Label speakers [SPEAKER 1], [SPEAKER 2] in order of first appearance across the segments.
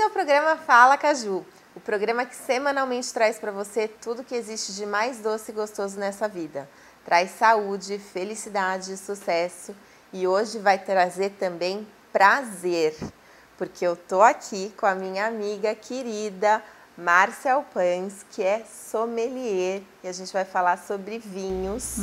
[SPEAKER 1] ao programa Fala Caju, o programa que semanalmente traz para você tudo que existe de mais doce e gostoso nessa vida. Traz saúde, felicidade, sucesso e hoje vai trazer também prazer, porque eu tô aqui com a minha amiga querida Márcia Alpans, que é sommelier, e a gente vai falar sobre vinhos,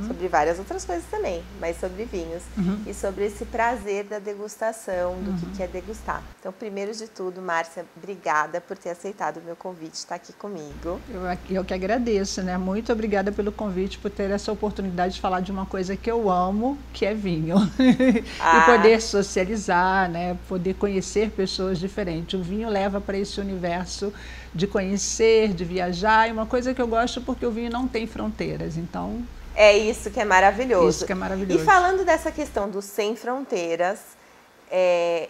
[SPEAKER 1] sobre várias outras coisas também, mas sobre vinhos e sobre esse prazer da degustação, do que é degustar. Então, primeiro de tudo, Márcia, obrigada por ter aceitado o meu convite, estar aqui comigo.
[SPEAKER 2] Eu que agradeço, né? Muito obrigada pelo convite, por ter essa oportunidade de falar de uma coisa que eu amo, que é vinho. E poder socializar, né? Poder conhecer pessoas diferentes. O vinho leva para esse universo de conhecer, de viajar, e uma coisa que eu gosto porque o vinho não tem fronteiras, então...
[SPEAKER 1] É isso que é maravilhoso.
[SPEAKER 2] Isso que é maravilhoso.
[SPEAKER 1] E falando dessa questão do sem fronteiras,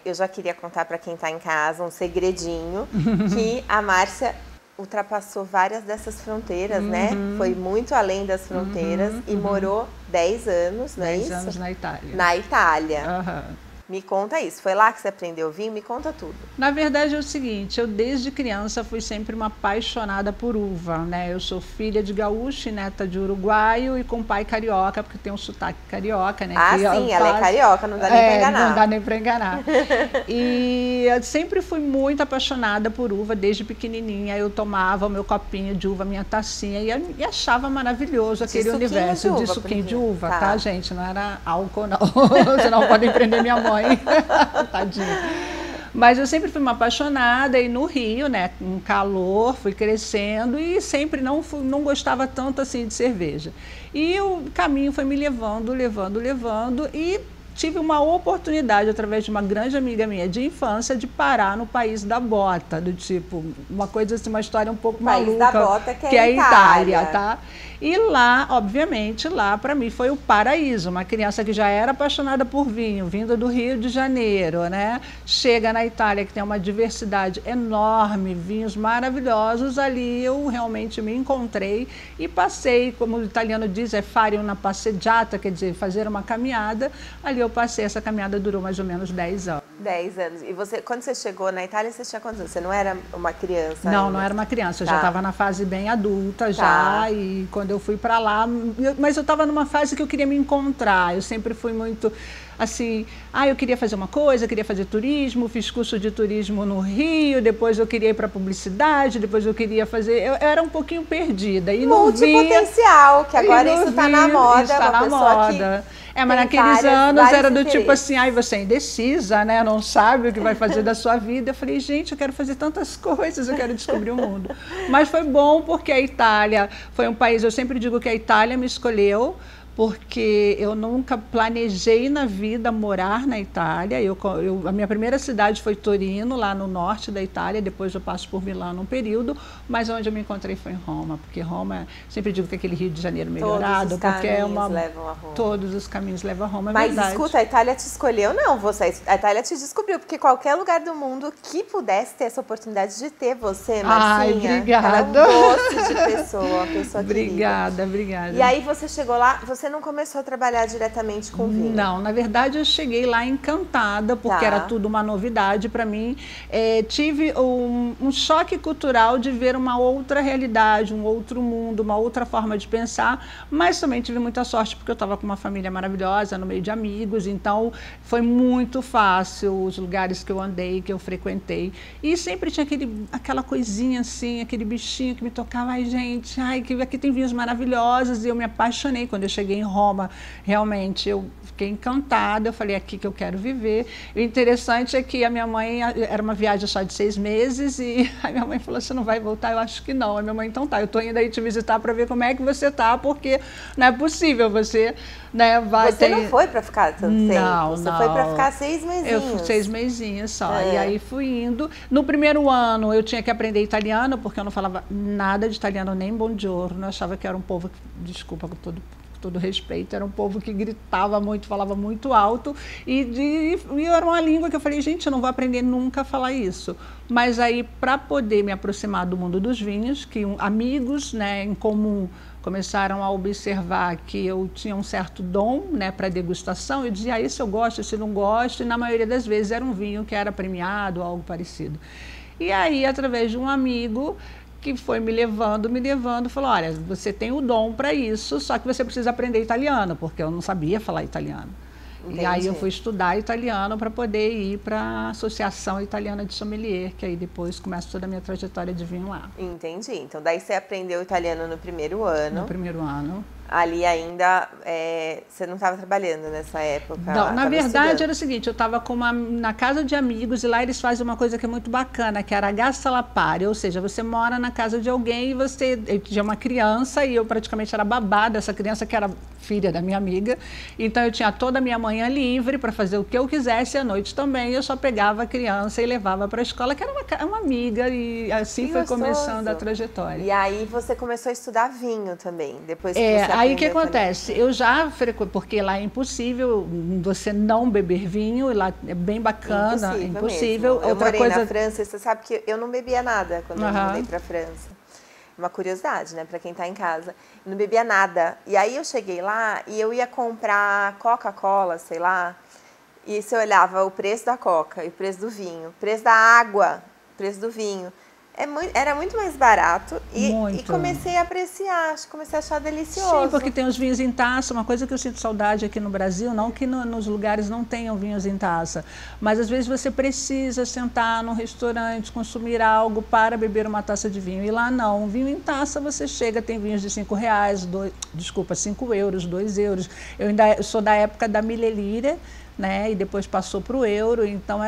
[SPEAKER 1] eu já queria contar para quem está em casa um segredinho, que a Márcia ultrapassou várias dessas fronteiras, né? Foi muito além das fronteiras e morou 10 anos, não é isso?
[SPEAKER 2] 10 anos na Itália.
[SPEAKER 1] Na Itália. Me conta isso. Foi lá que você aprendeu vinho? Me conta tudo.
[SPEAKER 2] Na verdade é o seguinte, eu desde criança fui sempre uma apaixonada por uva, né? Eu sou filha de gaúcho e neta de uruguaio e com pai carioca, porque tem um sotaque carioca, né?
[SPEAKER 1] Ah, sim, ela é carioca, não dá nem pra enganar.
[SPEAKER 2] Não dá nem pra enganar. E eu sempre fui muito apaixonada por uva, desde pequenininha. Eu tomava o meu copinho de uva, minha tacinha, e achava maravilhoso aquele universo de suquinho de uva, tá, gente? Não era álcool, não. Senão podem prender minha mãe. Tadinha. Mas eu sempre fui uma apaixonada e no Rio, né, um calor, fui crescendo e sempre não gostava tanto assim de cerveja. E o caminho foi me levando e tive uma oportunidade, através de uma grande amiga minha de infância, de parar no país da bota, do tipo, uma coisa assim, uma história um pouco maluca.
[SPEAKER 1] País da bota que
[SPEAKER 2] é a Itália, tá? E lá, obviamente, lá para mim foi o paraíso. Uma criança que já era apaixonada por vinho, vinda do Rio de Janeiro, né? Chega na Itália, que tem uma diversidade enorme, vinhos maravilhosos. Ali eu realmente me encontrei e passei, como o italiano diz, fare una passeggiata, quer dizer, fazer uma caminhada. Ali eu passei, essa caminhada durou mais ou menos 10 anos.
[SPEAKER 1] 10 anos. E você, quando você chegou na Itália, você tinha quantos anos? Você não era uma criança?
[SPEAKER 2] Não,
[SPEAKER 1] ainda?
[SPEAKER 2] não era uma criança. Eu já estava na fase bem adulta já. E quando eu fui para lá, mas eu estava numa fase que eu queria me encontrar. Eu sempre fui muito assim, eu queria fazer uma coisa, eu queria fazer turismo, fiz curso de turismo no Rio, depois eu queria ir para publicidade, depois eu queria fazer, eu era um pouquinho perdida. E
[SPEAKER 1] multipotencial, que agora isso está na moda.
[SPEAKER 2] Está na moda. Mas naqueles anos era do tipo assim, você é indecisa, né? Não sabe o que vai fazer da sua vida. Eu falei, gente, eu quero fazer tantas coisas, eu quero descobrir o mundo. Mas foi bom porque a Itália foi um país, eu sempre digo que a Itália me escolheu, porque eu nunca planejei na vida morar na Itália. A minha primeira cidade foi Torino, lá no norte da Itália, depois eu passo por Milão um período, mas onde eu me encontrei foi em Roma, porque Roma, sempre digo que é aquele Rio de Janeiro melhorado, porque
[SPEAKER 1] levam a Roma.
[SPEAKER 2] Todos os caminhos levam a Roma, é
[SPEAKER 1] mas
[SPEAKER 2] verdade.
[SPEAKER 1] Escuta, a Itália te escolheu? Não, a Itália te descobriu, porque qualquer lugar do mundo que pudesse ter essa oportunidade de ter você, Marcinha,
[SPEAKER 2] obrigada.
[SPEAKER 1] Ela é um doce de pessoa, uma pessoa
[SPEAKER 2] obrigada,
[SPEAKER 1] querida.
[SPEAKER 2] Obrigada.
[SPEAKER 1] E aí você chegou lá, você não começou a trabalhar diretamente com vinho?
[SPEAKER 2] Não, na verdade eu cheguei lá encantada, porque era tudo uma novidade para mim. Tive um choque cultural de ver uma outra realidade, um outro mundo, uma outra forma de pensar, mas também tive muita sorte porque eu estava com uma família maravilhosa, no meio de amigos, então foi muito fácil os lugares que eu andei, que eu frequentei. E sempre tinha aquela coisinha assim, aquele bichinho que me tocava, gente, que aqui tem vinhos maravilhosos, e eu me apaixonei quando eu cheguei em Roma. Realmente, eu fiquei encantada, eu falei, aqui que eu quero viver. O interessante é que a minha mãe, era uma viagem só de 6 meses, e a minha mãe falou, você não vai voltar? Eu acho que não. A minha mãe, então tá, eu tô indo aí te visitar para ver como é que você tá, porque não é possível, você, né, vai...
[SPEAKER 1] Você não foi para ficar tanto tempo?
[SPEAKER 2] Não,
[SPEAKER 1] você foi para ficar 6 mesinhos?
[SPEAKER 2] Eu fui 6 mesinhos só, e aí fui indo. No primeiro ano, eu tinha que aprender italiano, porque eu não falava nada de italiano, nem buongiorno, eu achava que era um povo, desculpa, com todo respeito, era um povo que gritava muito, falava muito alto, e era uma língua que eu falei, gente, eu não vou aprender nunca a falar isso. Mas aí, para poder me aproximar do mundo dos vinhos, que amigos, né, em comum começaram a observar que eu tinha um certo dom, né, para degustação, eu dizia, esse eu gosto, esse eu não gosto, e na maioria das vezes era um vinho que era premiado, algo parecido. E aí, através de um amigo que foi me levando, falou, olha, você tem o dom para isso, só que você precisa aprender italiano, porque eu não sabia falar italiano. Entendi. E aí eu fui estudar italiano para poder ir para a Associação Italiana de Sommelier, que aí depois começa toda a minha trajetória de vinho lá.
[SPEAKER 1] Entendi. Então daí você aprendeu italiano no primeiro ano.
[SPEAKER 2] No primeiro ano.
[SPEAKER 1] Ali ainda, você não estava trabalhando nessa época?
[SPEAKER 2] Não, na verdade era o seguinte, eu estava na casa de amigos e lá eles fazem uma coisa que é muito bacana, que era a gasta la pari, ou seja, você mora na casa de alguém e você tinha uma criança e eu praticamente era babá dessa criança que era filha da minha amiga, então eu tinha toda a minha manhã livre para fazer o que eu quisesse e à noite também eu só pegava a criança e levava para a escola, que era uma amiga e assim que foi gostoso. Começando a trajetória.
[SPEAKER 1] E aí você começou a estudar vinho também, depois que você
[SPEAKER 2] aí o que acontece? Eu já porque lá é impossível você não beber vinho, lá é bem bacana, impossível.
[SPEAKER 1] Eu morei na França, você sabe que eu não bebia nada quando eu mudei para a França. Uma curiosidade, né, para quem está em casa. Eu não bebia nada. E aí eu cheguei lá e eu ia comprar Coca-Cola, sei lá, e você olhava o preço da Coca e o preço do vinho, o preço da água, o preço do vinho. Era muito mais barato e comecei a apreciar, comecei a achar delicioso.
[SPEAKER 2] Sim, porque tem os vinhos em taça, uma coisa que eu sinto saudade aqui no Brasil, não que nos lugares não tenham vinhos em taça, mas às vezes você precisa sentar num restaurante, consumir algo para beber uma taça de vinho, e lá não, um vinho em taça você chega, tem vinhos de R$5, 5 euros, 2 euros, eu ainda sou da época da milelire, né, e depois passou para o euro, então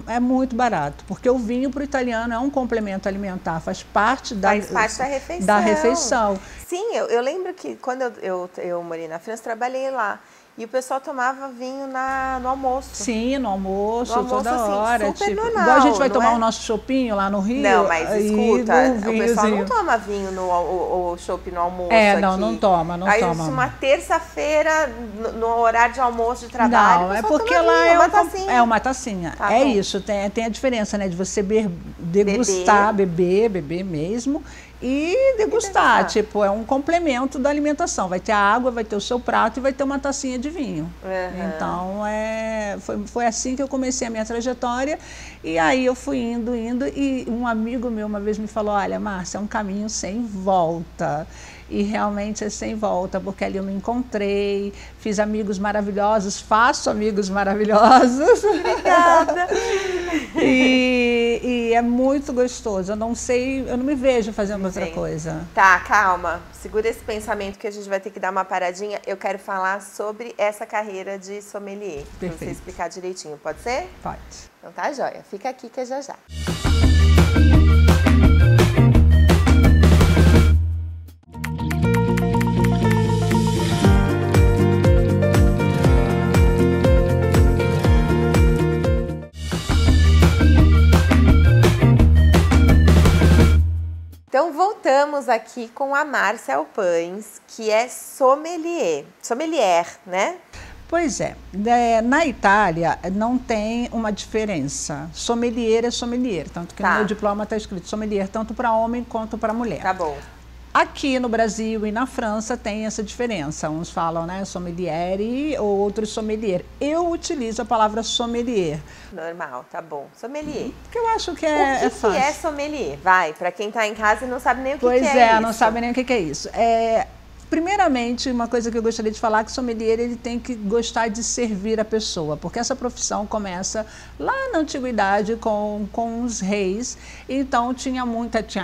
[SPEAKER 2] é muito barato, porque o vinho para o italiano é um complemento alimentar, faz parte da refeição.
[SPEAKER 1] Sim, eu lembro que quando eu morei na França, trabalhei lá. E o pessoal tomava vinho no almoço.
[SPEAKER 2] Sim, no almoço toda
[SPEAKER 1] assim,
[SPEAKER 2] hora.
[SPEAKER 1] Super normal,
[SPEAKER 2] igual a gente vai tomar o nosso chopinho lá no Rio.
[SPEAKER 1] Não, mas escuta, o pessoal não toma vinho o chopp no almoço
[SPEAKER 2] não toma.
[SPEAKER 1] Aí uma terça-feira, no horário de almoço de trabalho,
[SPEAKER 2] não, é porque lá é uma tacinha. Tá bom. Isso, tem a diferença, né, de você degustar, beber mesmo. E degustar, tipo, é um complemento da alimentação. Vai ter a água, vai ter o seu prato e vai ter uma tacinha de vinho. Então, foi assim que eu comecei a minha trajetória. E aí eu fui indo, e um amigo meu uma vez me falou, olha, Márcia, é um caminho sem volta. E realmente é sem volta, porque ali eu me encontrei, fiz amigos maravilhosos, faço amigos maravilhosos.
[SPEAKER 1] Obrigada!
[SPEAKER 2] E é muito gostoso, eu não me vejo fazendo outra coisa.
[SPEAKER 1] Tá, calma, segura esse pensamento que a gente vai ter que dar uma paradinha. Eu quero falar sobre essa carreira de sommelier, para você explicar direitinho, pode ser?
[SPEAKER 2] Pode.
[SPEAKER 1] Então tá, joia, fica aqui que é já. Então, voltamos aqui com a Márcia Alpães, que é sommelier, né?
[SPEAKER 2] Pois é, na Itália não tem uma diferença, sommelier é sommelier, tanto que no meu diploma está escrito sommelier tanto para homem quanto para mulher.
[SPEAKER 1] Tá bom.
[SPEAKER 2] Aqui no Brasil e na França tem essa diferença. Uns falam, né, sommelier ou outros sommelier. Eu utilizo a palavra sommelier.
[SPEAKER 1] Normal, tá bom. Sommelier.
[SPEAKER 2] Porque eu acho que é fácil.
[SPEAKER 1] O que é sommelier? Vai, para quem está em casa e não sabe nem o que é isso.
[SPEAKER 2] Pois é, não sabe nem o que é isso. Primeiramente, uma coisa que eu gostaria de falar é que o sommelier ele tem que gostar de servir a pessoa, porque essa profissão começa lá na antiguidade com os reis, então tinha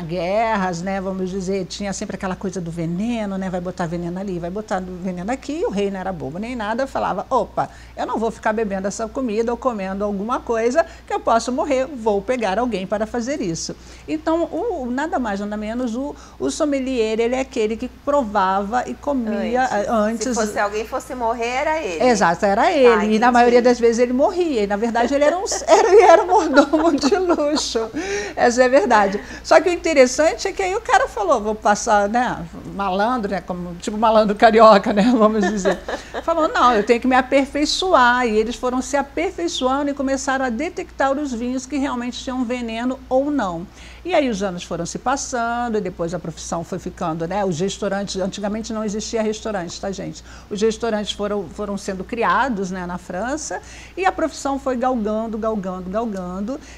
[SPEAKER 2] guerras, né, vamos dizer, tinha sempre aquela coisa do veneno, né, vai botar veneno ali, vai botar veneno aqui, e o rei não era bobo nem nada, falava, opa, eu não vou ficar bebendo essa comida ou comendo alguma coisa que eu posso morrer, vou pegar alguém para fazer isso. Então, nada mais, nada menos, o sommelier, ele é aquele que provava e comia antes.
[SPEAKER 1] Se alguém fosse morrer, era ele.
[SPEAKER 2] Exato, era ele. E na maioria das vezes ele morria. E na verdade ele era um mordomo de luxo. Essa é a verdade. Só que o interessante é que aí o cara falou, vou passar, né, malandro, né, tipo malandro carioca, né, vamos dizer. Falou, não, eu tenho que me aperfeiçoar. E eles foram se aperfeiçoando e começaram a detectar os vinhos que realmente tinham veneno ou não. E aí os anos foram se passando e depois a profissão foi ficando, né, os restaurantes, antigamente antigamente não existia restaurante, tá, gente? Os restaurantes foram sendo criados, né, na França, e a profissão foi galgando.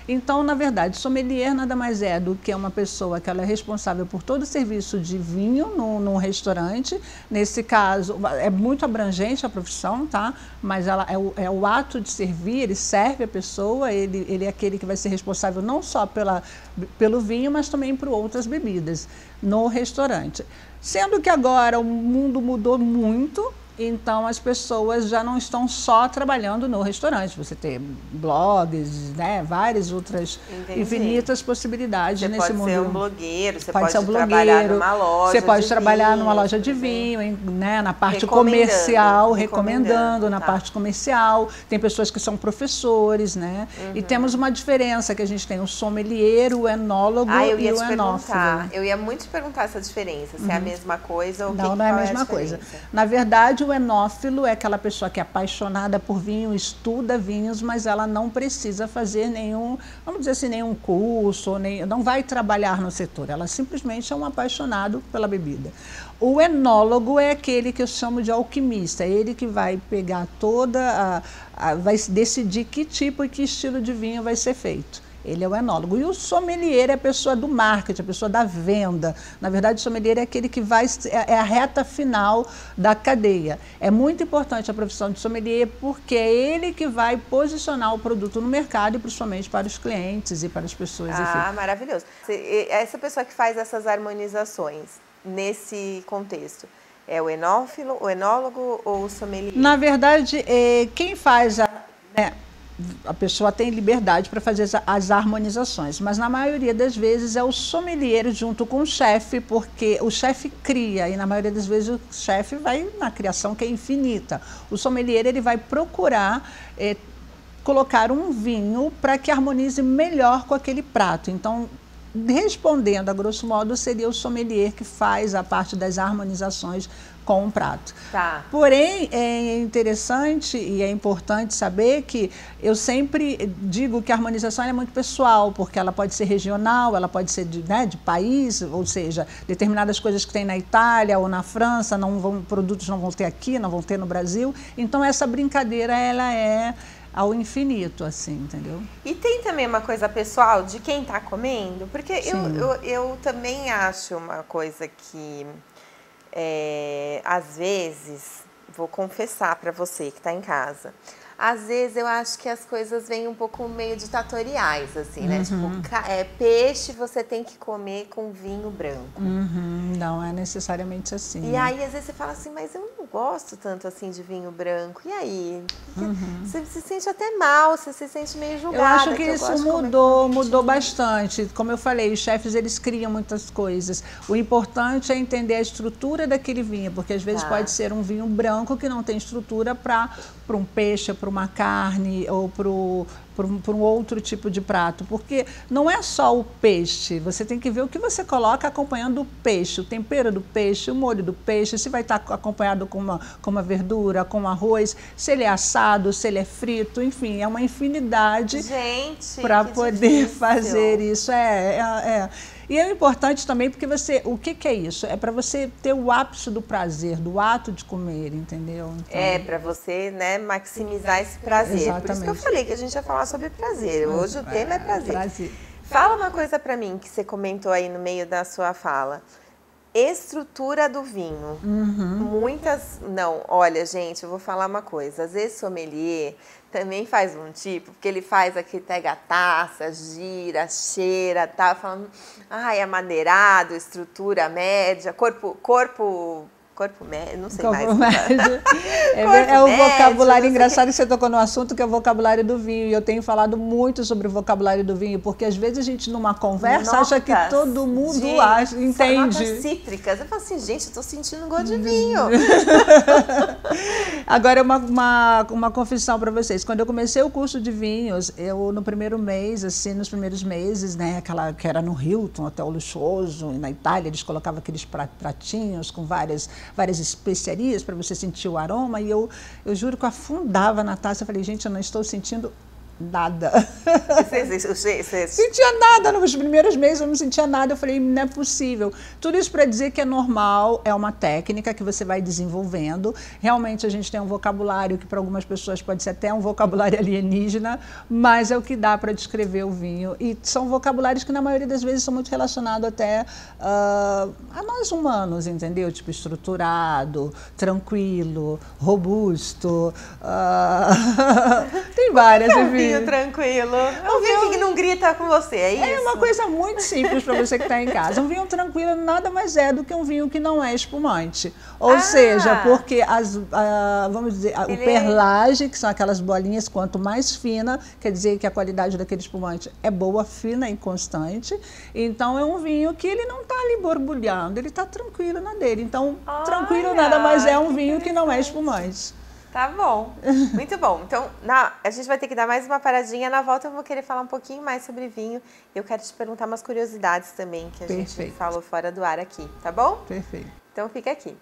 [SPEAKER 2] Então, na verdade, sommelier nada mais é do que uma pessoa que ela é responsável por todo o serviço de vinho num restaurante. Nesse caso, é muito abrangente a profissão, tá? Mas ela é o ato de servir, ele serve a pessoa, ele é aquele que vai ser responsável não só pelo vinho, mas também por outras bebidas no restaurante. Sendo que agora o mundo mudou muito, então as pessoas já não estão só trabalhando no restaurante. Você tem blogs, né, várias outras infinitas possibilidades nesse mundo.
[SPEAKER 1] Você pode ser um blogueiro, você pode trabalhar numa loja.
[SPEAKER 2] Você pode trabalhar numa loja de vinho, né, na parte comercial, recomendando na parte comercial. Tem pessoas que são professores, né? E temos uma diferença que a gente tem o sommelier, o enólogo e o enófilo.
[SPEAKER 1] Eu ia muito te perguntar essa diferença, se é a mesma coisa ou
[SPEAKER 2] não é a mesma coisa. Na verdade, o enófilo é aquela pessoa que é apaixonada por vinho, estuda vinhos, mas ela não precisa fazer nenhum, vamos dizer assim, nenhum curso, não vai trabalhar no setor, ela simplesmente é um apaixonado pela bebida. O enólogo é aquele que eu chamo de alquimista, é ele que vai pegar vai decidir que tipo e que estilo de vinho vai ser feito. Ele é o enólogo. E o sommelier é a pessoa do marketing, a pessoa da venda. Na verdade, o sommelier é aquele que é a reta final da cadeia. É muito importante a profissão de sommelier porque é ele que vai posicionar o produto no mercado e principalmente para os clientes e para as pessoas.
[SPEAKER 1] Ah, maravilhoso. Essa pessoa que faz essas harmonizações nesse contexto, é o enófilo, o enólogo ou o sommelier?
[SPEAKER 2] Na verdade, quem faz a pessoa tem liberdade para fazer as harmonizações, mas na maioria das vezes é o sommelier junto com o chefe, porque o chefe cria e na maioria das vezes o chefe vai na criação que é infinita. O sommelier ele vai procurar colocar um vinho para que harmonize melhor com aquele prato. Então, respondendo a grosso modo, seria o sommelier que faz a parte das harmonizações com um prato.
[SPEAKER 1] Tá.
[SPEAKER 2] Porém, é interessante e é importante saber que eu sempre digo que a harmonização é muito pessoal, porque ela pode ser regional, ela pode ser de país, ou seja, determinadas coisas que tem na Itália ou na França, produtos não vão ter aqui, não vão ter no Brasil. Então, essa brincadeira, ela é ao infinito, assim, entendeu?
[SPEAKER 1] E tem também uma coisa pessoal de quem está comendo, porque eu também acho uma coisa que às vezes, vou confessar para você que está em casa, às vezes eu acho que as coisas vêm um pouco meio ditatoriais, assim, né? Tipo, peixe você tem que comer com vinho branco.
[SPEAKER 2] Não é necessariamente assim.
[SPEAKER 1] E aí, às vezes, você fala assim, mas eu não gosto tanto assim de vinho branco. E aí? Você se sente até mal, você se sente meio julgada.
[SPEAKER 2] Eu acho que isso mudou bastante. Como eu falei, os chefes, eles criam muitas coisas. O importante é entender a estrutura daquele vinho, porque às vezes pode ser um vinho branco que não tem estrutura para um peixe, para uma carne ou para um outro tipo de prato, porque não é só o peixe, você tem que ver o que você coloca acompanhando o peixe, o tempero do peixe, o molho do peixe, se vai estar acompanhado com uma verdura, com arroz, se ele é assado, se ele é frito, enfim, é uma infinidade para poder fazer isso. E é importante também porque o que é isso? É para você ter o ápice do prazer, do ato de comer, entendeu? Então,
[SPEAKER 1] para você, né, maximizar esse prazer. Exatamente. Por isso que eu falei que a gente ia falar sobre prazer. Hoje o tema é prazer. Fala uma coisa para mim que você comentou aí no meio da sua fala. Estrutura do vinho. Olha, gente, eu vou falar uma coisa. Às vezes sommelier também faz um tipo, porque ele faz aqui, pega a taça, gira, cheira, tá falando, amadeirado, estrutura média, corpo médio, não sei mais.
[SPEAKER 2] Médio. É o vocabulário engraçado que você tocou no assunto, que é o vocabulário do vinho. E eu tenho falado muito sobre o vocabulário do vinho, porque às vezes a gente, numa conversa, acha que todo mundo entende.
[SPEAKER 1] Notas cítricas. Eu falo assim, gente, eu tô sentindo gosto de vinho.
[SPEAKER 2] Agora, uma confissão para vocês. Quando eu comecei o curso de vinhos, no primeiro mês, assim, nos primeiros meses, né, que era no Hilton, um hotel luxuoso, e na Itália eles colocavam aqueles pratinhos com várias especiarias para você sentir o aroma, e eu juro que eu afundava na taça. Eu falei, gente, eu não estou sentindo nada.
[SPEAKER 1] Você
[SPEAKER 2] Sentia nada, nos primeiros meses eu não sentia nada, eu falei, não é possível. Tudo isso para dizer que é normal, é uma técnica que você vai desenvolvendo. Realmente a gente tem um vocabulário que para algumas pessoas pode ser até um vocabulário alienígena, mas é o que dá para descrever o vinho. E são vocabulários que na maioria das vezes são muito relacionados até a nós humanos, entendeu? Tipo estruturado, tranquilo, robusto, tem várias.
[SPEAKER 1] É um vinho tranquilo. É um vinho que não grita com você, é isso?
[SPEAKER 2] É uma coisa muito simples para você que está em casa. Um vinho tranquilo nada mais é do que um vinho que não é espumante. Ou seja, porque vamos dizer, o perlage, que são aquelas bolinhas, quanto mais fina, quer dizer que a qualidade daquele espumante é boa, fina e constante. Então é um vinho que ele não está ali borbulhando, ele está tranquilo na dele. Então, tranquilo nada mais é um vinho que não é espumante.
[SPEAKER 1] Tá bom, muito bom. Então, a gente vai ter que dar mais uma paradinha. Na volta eu vou querer falar um pouquinho mais sobre vinho. Eu quero te perguntar umas curiosidades também, que a gente falou fora do ar aqui, tá bom?
[SPEAKER 2] Perfeito.
[SPEAKER 1] Então fica aqui.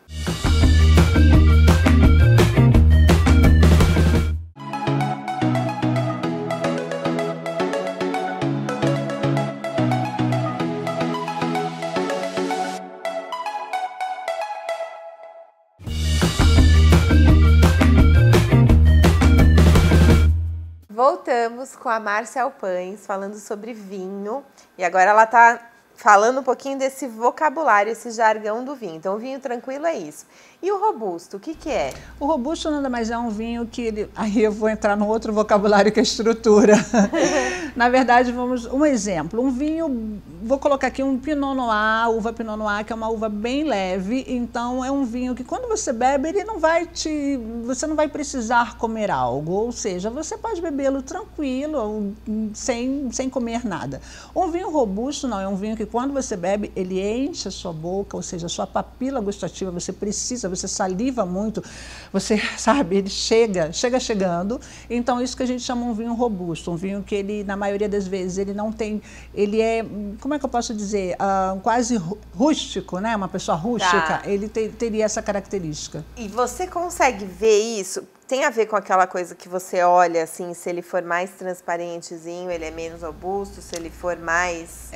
[SPEAKER 1] Voltamos com a Márcia Alpães falando sobre vinho e agora ela está falando um pouquinho desse vocabulário, esse jargão do vinho. Então, o vinho tranquilo é isso. E o robusto, o que que é?
[SPEAKER 2] O robusto nada mais é um vinho que... Aí eu vou entrar no outro vocabulário que é estrutura. Na verdade, um exemplo. Um vinho, vou colocar aqui um Pinot Noir, uva Pinot Noir, que é uma uva bem leve. Então, é um vinho que quando você bebe, ele não vai você não vai precisar comer algo. Ou seja, você pode bebê-lo tranquilo, sem comer nada. Um vinho robusto não, é um vinho que quando você bebe, ele enche a sua boca, ou seja, a sua papila gustativa, você saliva muito, você sabe, ele chegando. Então, isso que a gente chama um vinho robusto, um vinho que ele, na maioria das vezes, ele não tem, ele é, como é que eu posso dizer, quase rústico, né? Uma pessoa rústica,
[SPEAKER 1] Tá.
[SPEAKER 2] Ele teria essa característica.
[SPEAKER 1] E você consegue ver isso? Tem a ver com aquela coisa que você olha, assim, se ele for mais transparentezinho, ele é menos robusto, se ele for mais...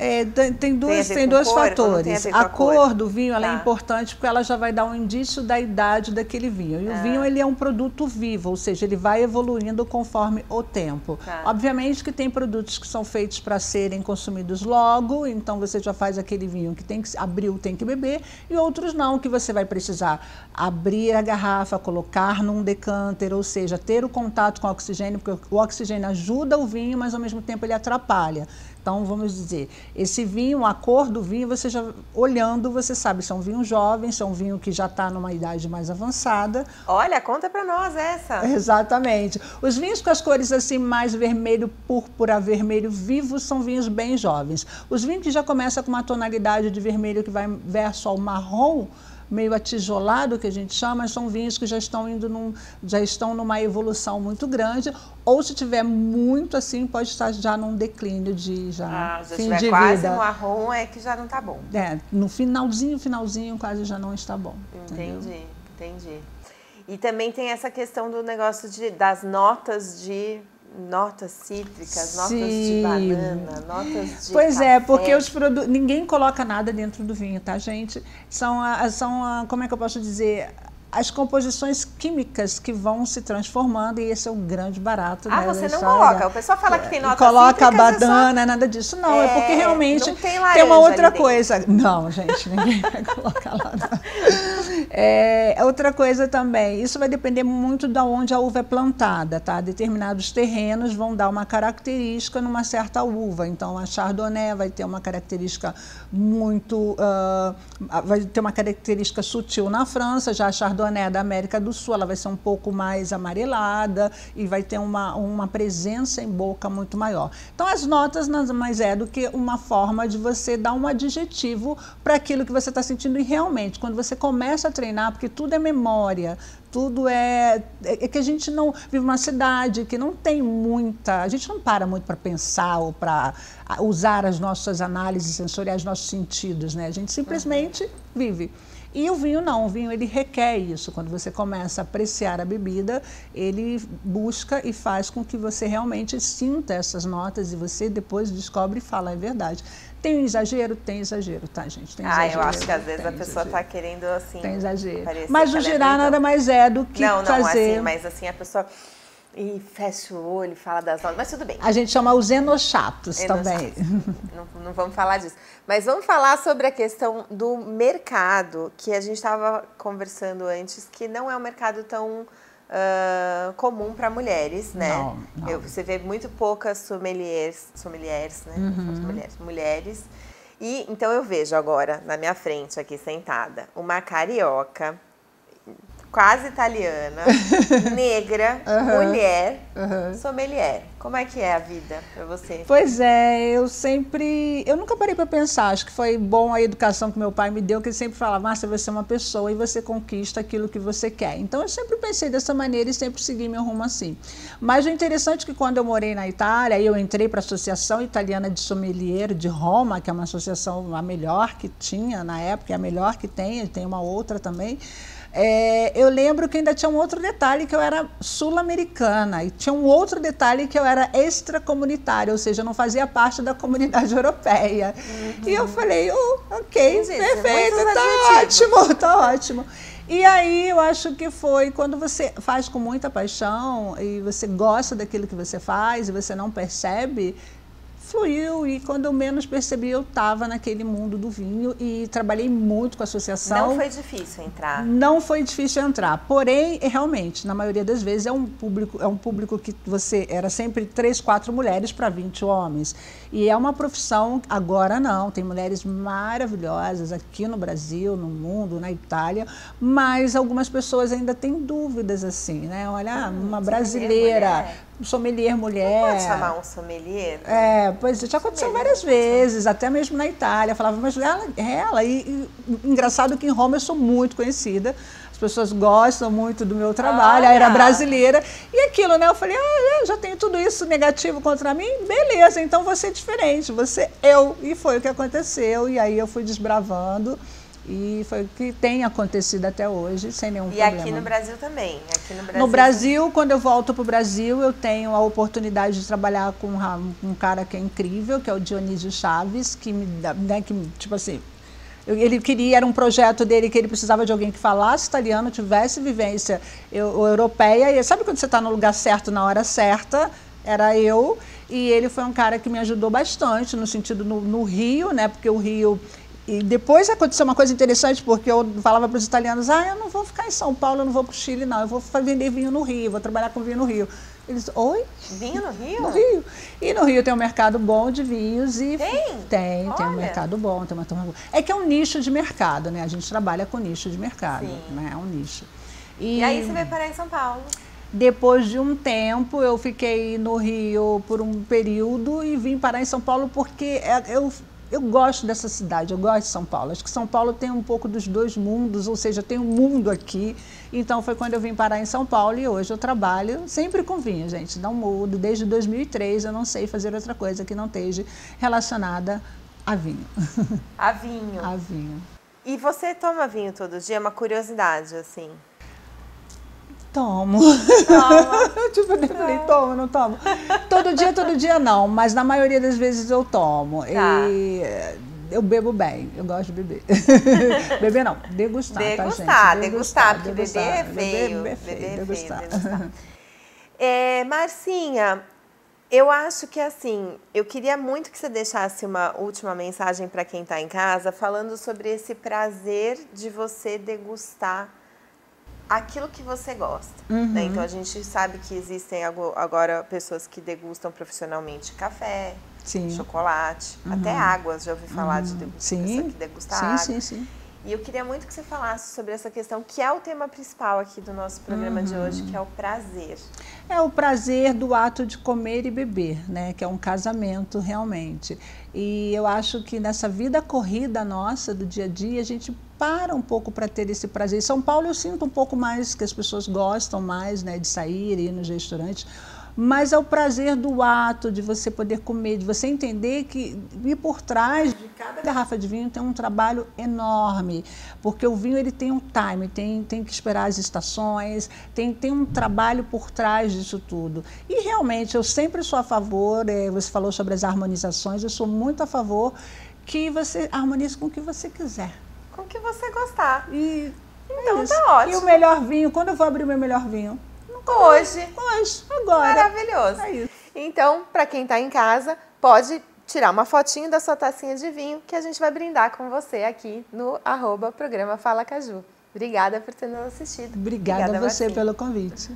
[SPEAKER 2] Tem dois fatores. A cor do vinho ela
[SPEAKER 1] Tá.
[SPEAKER 2] é importante porque ela já vai dar um indício da idade daquele vinho. E o vinho ele é um produto vivo, ou seja, ele vai evoluindo conforme o tempo.
[SPEAKER 1] Tá.
[SPEAKER 2] Obviamente que tem produtos que são feitos para serem consumidos logo, então você já faz aquele vinho que tem que abriu, tem que beber, e outros não, que você vai precisar abrir a garrafa, colocar num decanter, ou seja, ter o contato com o oxigênio, porque o oxigênio ajuda o vinho, mas ao mesmo tempo ele atrapalha. Então, vamos dizer, esse vinho, a cor do vinho, você já olhando, você sabe se é um vinho jovem, se é um vinho que já está numa idade mais avançada.
[SPEAKER 1] Olha, conta pra nós essa.
[SPEAKER 2] Exatamente. Os vinhos com as cores assim mais vermelho, púrpura, vermelho vivo, são vinhos bem jovens. Os vinhos que já começam com uma tonalidade de vermelho que vai verso ao marrom, meio atijolado, que a gente chama, são vinhos que já estão numa evolução muito grande, ou se tiver muito assim, pode estar já num declínio de
[SPEAKER 1] já
[SPEAKER 2] fim
[SPEAKER 1] tiver
[SPEAKER 2] de
[SPEAKER 1] quase
[SPEAKER 2] vida.
[SPEAKER 1] marrom é que já não tá bom.
[SPEAKER 2] No finalzinho quase já não está bom.
[SPEAKER 1] Entendi. E também tem essa questão do negócio das notas cítricas, notas de banana, notas de café.
[SPEAKER 2] Porque ninguém coloca nada dentro do vinho, tá, gente? Como é que eu posso dizer? As composições químicas que vão se transformando, e esse é o grande barato.
[SPEAKER 1] Você não coloca? O pessoal fala que tem notas
[SPEAKER 2] coloca
[SPEAKER 1] cítricas.
[SPEAKER 2] Banana, nada disso. Não, é porque realmente
[SPEAKER 1] não tem
[SPEAKER 2] uma outra
[SPEAKER 1] ali
[SPEAKER 2] coisa. Não, gente, ninguém vai colocar lá. Outra coisa também, isso vai depender muito de onde a uva é plantada, tá? Determinados terrenos vão dar uma característica numa certa uva. Então, a Chardonnay vai ter uma característica vai ter uma característica sutil na França, já a Chardonnay da América do Sul, ela vai ser um pouco mais amarelada e vai ter uma presença em boca muito maior. Então, as notas nada mais é do que uma forma de você dar um adjetivo para aquilo que você está sentindo. E realmente, quando você começa a treinar, porque tudo é memória, tudo é que a gente não vive uma cidade que não tem muita, a gente não para muito para pensar ou para usar as nossas análises sensoriais, nossos sentidos, né? A gente simplesmente vive. E o vinho não, o vinho ele requer isso. Quando você começa a apreciar a bebida, ele busca e faz com que você realmente sinta essas notas e você depois descobre e fala, é verdade. Tem exagero, tá, gente? Tem exagero,
[SPEAKER 1] eu acho que às vezes a pessoa está querendo, assim...
[SPEAKER 2] Tem exagero. Mas o girar nada mais é do que fazer...
[SPEAKER 1] Assim, mas assim, a pessoa... E fecha o olho, fala das notas, mas tudo bem.
[SPEAKER 2] A gente chama os enochatos também.
[SPEAKER 1] Não vamos falar disso. Mas vamos falar sobre a questão do mercado, que a gente estava conversando antes, que não é um mercado tão comum para mulheres, né?
[SPEAKER 2] Não.
[SPEAKER 1] Você vê muito poucas sommeliers, né? Mulheres. E então eu vejo agora, na minha frente aqui sentada, uma carioca, quase italiana, negra, mulher, sommelier. Como é que é a vida para você?
[SPEAKER 2] Pois é, eu nunca parei para pensar, acho que foi bom a educação que meu pai me deu, que ele sempre falava, Márcia, você é uma pessoa e você conquista aquilo que você quer. Então eu sempre pensei dessa maneira e sempre segui meu rumo assim. Mas o interessante é que quando eu morei na Itália, eu entrei para a Associação Italiana de Sommelier de Roma, que é uma associação a melhor que tinha na época, é a melhor que tem uma outra também. Eu lembro que ainda tinha um outro detalhe, que eu era sul-americana, e tinha um outro detalhe que eu era extracomunitária, ou seja, eu não fazia parte da comunidade europeia. E eu falei, ok, perfeito, tá ótimo. E aí eu acho que foi quando você faz com muita paixão e você gosta daquilo que você faz e você não percebe, fluiu, e quando eu menos percebi, eu estava naquele mundo do vinho e trabalhei muito com a associação.
[SPEAKER 1] Não foi difícil entrar?
[SPEAKER 2] Não foi difícil entrar, porém, realmente, na maioria das vezes, é um público que era sempre 3, 4 mulheres para 20 homens. E é uma profissão, agora não, tem mulheres maravilhosas aqui no Brasil, no mundo, na Itália, mas algumas pessoas ainda têm dúvidas, assim, né? Olha, uma brasileira... Sommelier mulher.
[SPEAKER 1] Não pode chamar um sommelier?
[SPEAKER 2] Pois já aconteceu várias vezes, até mesmo na Itália. Falava, mas ela. E engraçado que em Roma eu sou muito conhecida. As pessoas gostam muito do meu trabalho. Era brasileira. E aquilo, né? Eu falei, já tenho tudo isso negativo contra mim? Beleza, então vou ser diferente. E foi o que aconteceu. E aí eu fui desbravando. E foi o que tem acontecido até hoje, sem nenhum problema.
[SPEAKER 1] E aqui no Brasil também?
[SPEAKER 2] No Brasil, quando eu volto para o Brasil, eu tenho a oportunidade de trabalhar com um cara que é incrível, que é o Dionísio Chaves, que me dá, né, tipo assim, era um projeto dele que ele precisava de alguém que falasse italiano, tivesse vivência europeia. E sabe quando você está no lugar certo, na hora certa? Era eu. E ele foi um cara que me ajudou bastante, no sentido no Rio, né? Porque o Rio... E depois aconteceu uma coisa interessante, porque eu falava para os italianos, eu não vou ficar em São Paulo, eu não vou para o Chile, não, eu vou vender vinho no Rio, vou trabalhar com vinho no Rio. Eles, oi?
[SPEAKER 1] Vinho no Rio?
[SPEAKER 2] No Rio. E no Rio tem um mercado bom de vinhos e...
[SPEAKER 1] Tem
[SPEAKER 2] um mercado bom, tem uma turma boa. É que é um nicho de mercado, né? A gente trabalha com nicho de mercado, né? É um nicho.
[SPEAKER 1] E aí você veio parar em São Paulo?
[SPEAKER 2] Depois de um tempo, eu fiquei no Rio por um período e vim parar em São Paulo porque eu gosto dessa cidade, eu gosto de São Paulo. Acho que São Paulo tem um pouco dos dois mundos, ou seja, tem um mundo aqui. Então foi quando eu vim parar em São Paulo e hoje eu trabalho sempre com vinho, gente. Não mudo. Desde 2003 eu não sei fazer outra coisa que não esteja relacionada a vinho.
[SPEAKER 1] A vinho?
[SPEAKER 2] A vinho.
[SPEAKER 1] E você toma vinho todo dia? É uma curiosidade, assim?
[SPEAKER 2] Tomo. Tipo, eu falei, tomo, não tomo. Todo dia não, mas na maioria das vezes eu tomo. E eu bebo bem, eu gosto de beber. Beber não, degustar, tá, gente?
[SPEAKER 1] Degustar, porque beber é feio. Beber é feio, degustar. Marcinha, eu acho que assim, eu queria muito que você deixasse uma última mensagem para quem está em casa, falando sobre esse prazer de você degustar aquilo que você gosta, né? Então a gente sabe que existem agora pessoas que degustam profissionalmente café, chocolate, até águas, já ouvi falar de pessoa que degusta água.
[SPEAKER 2] Sim.
[SPEAKER 1] E eu queria muito que você falasse sobre essa questão, que é o tema principal aqui do nosso programa de hoje, que é o prazer.
[SPEAKER 2] É o prazer do ato de comer e beber, né? Que é um casamento realmente. E eu acho que nessa vida corrida nossa, do dia a dia, a gente para um pouco para ter esse prazer. Em São Paulo eu sinto um pouco mais que as pessoas gostam mais, né, de sair, ir nos restaurantes, mas é o prazer do ato, de você poder comer, de você entender que e por trás de cada garrafa de vinho tem um trabalho enorme, porque o vinho ele tem um time, tem que esperar as estações, tem um trabalho por trás disso tudo. E realmente eu sempre sou a favor, você falou sobre as harmonizações, eu sou muito a favor que você harmonize com o que você quiser.
[SPEAKER 1] Com o que você gostar.
[SPEAKER 2] Então
[SPEAKER 1] tá ótimo.
[SPEAKER 2] E o melhor vinho, quando eu vou abrir o meu melhor vinho?
[SPEAKER 1] Hoje,
[SPEAKER 2] agora.
[SPEAKER 1] Maravilhoso.
[SPEAKER 2] É isso.
[SPEAKER 1] Então, para quem está em casa, pode tirar uma fotinho da sua tacinha de vinho que a gente vai brindar com você aqui no @programa Fala Caju. Obrigada por ter nos assistido.
[SPEAKER 2] Obrigada a você pelo convite.